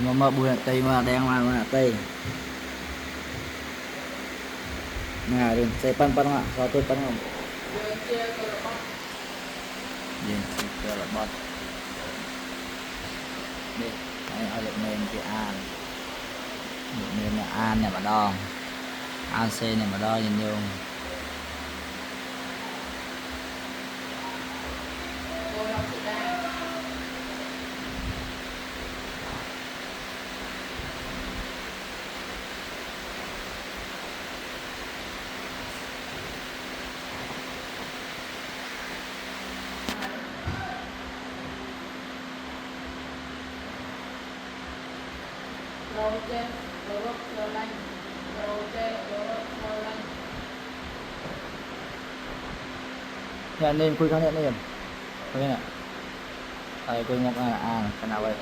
con mà bùi tây mà đen mà tây nah rin saya pan nga satu pan nga nhìn chưa là bớt đi anh ở lực nền cái an lực nền là an này mà đo an c này mà đo nhìn vô hẹn lên khui hẹn lên khui nè khui một cái nào vậy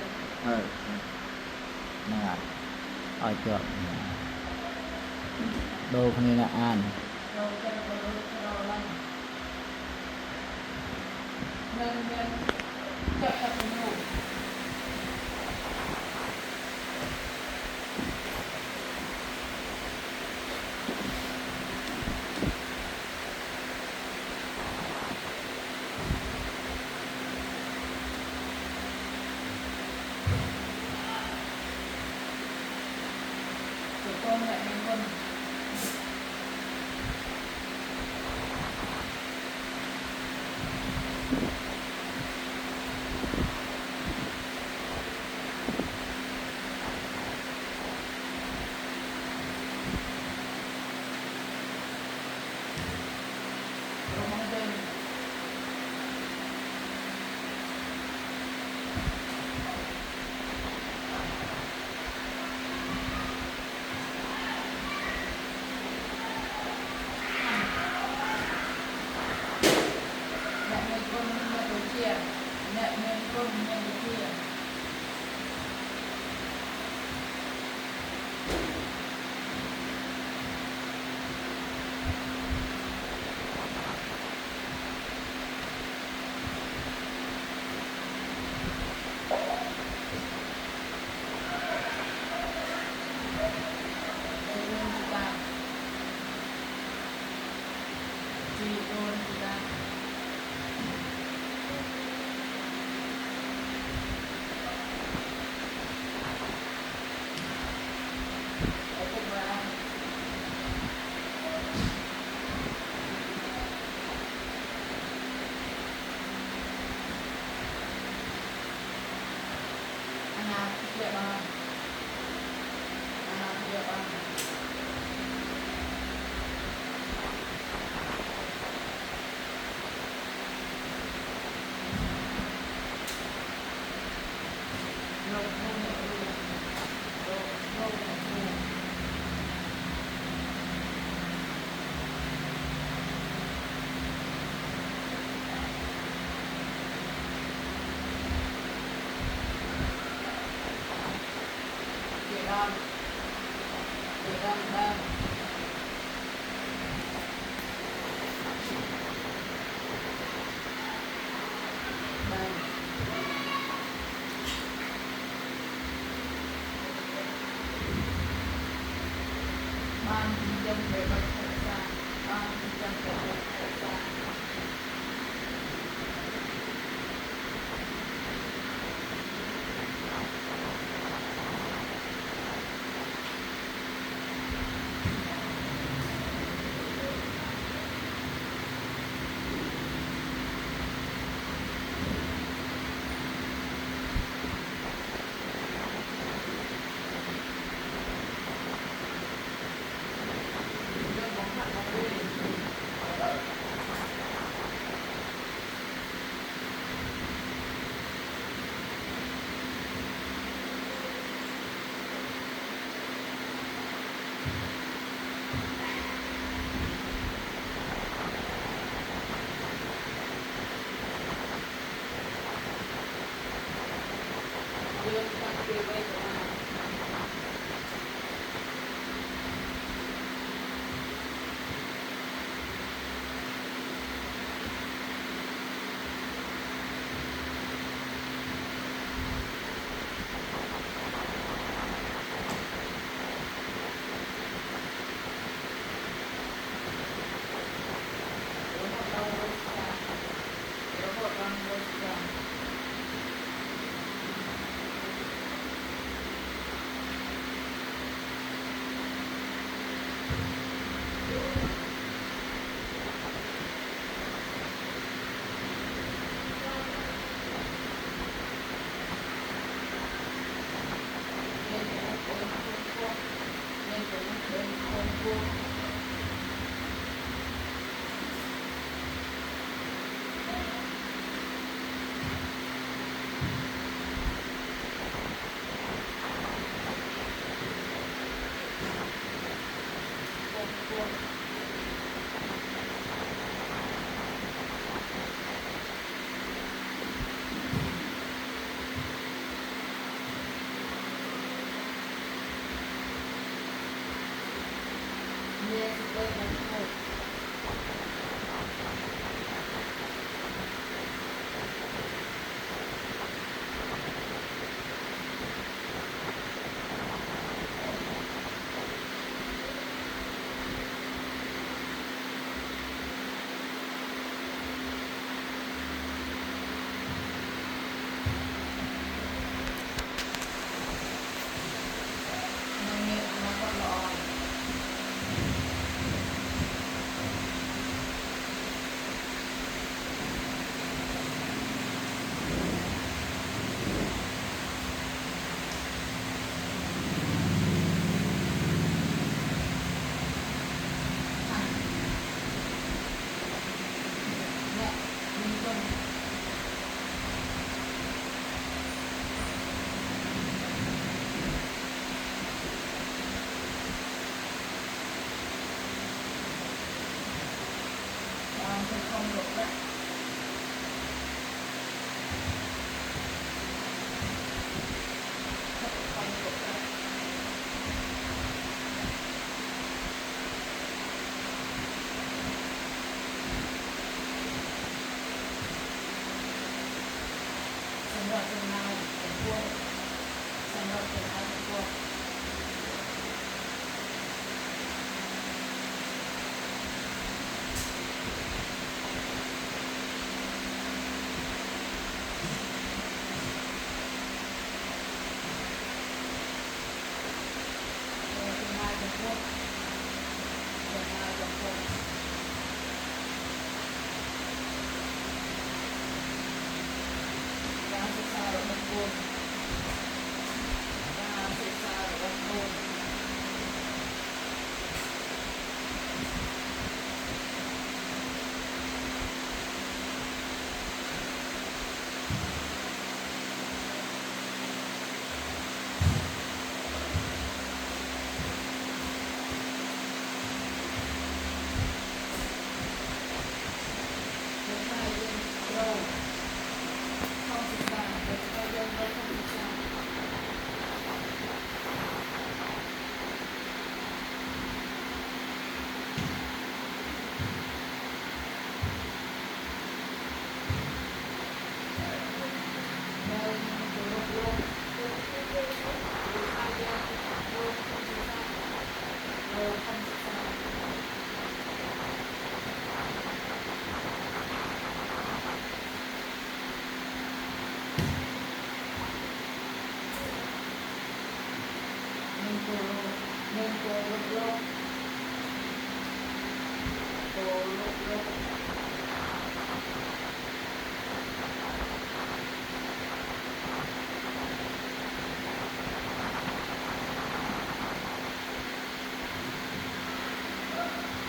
nè chưa đô không nên là an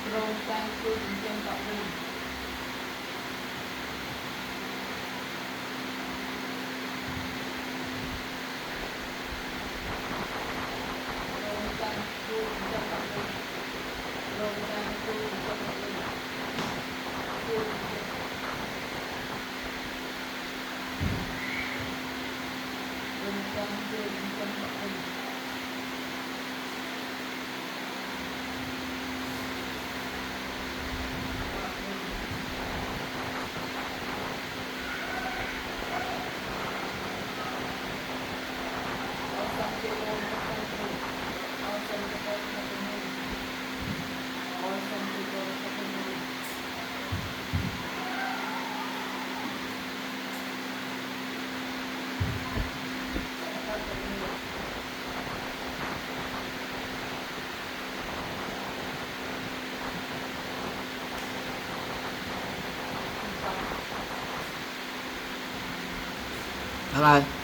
โรงการคือถึงเตรียมต่อไปโรงการคือถึงเตรียมต่อไปโรงการคือถึงเตรียมต่อไปคือโรงการคือถึงเตรียมต่อไปอะไร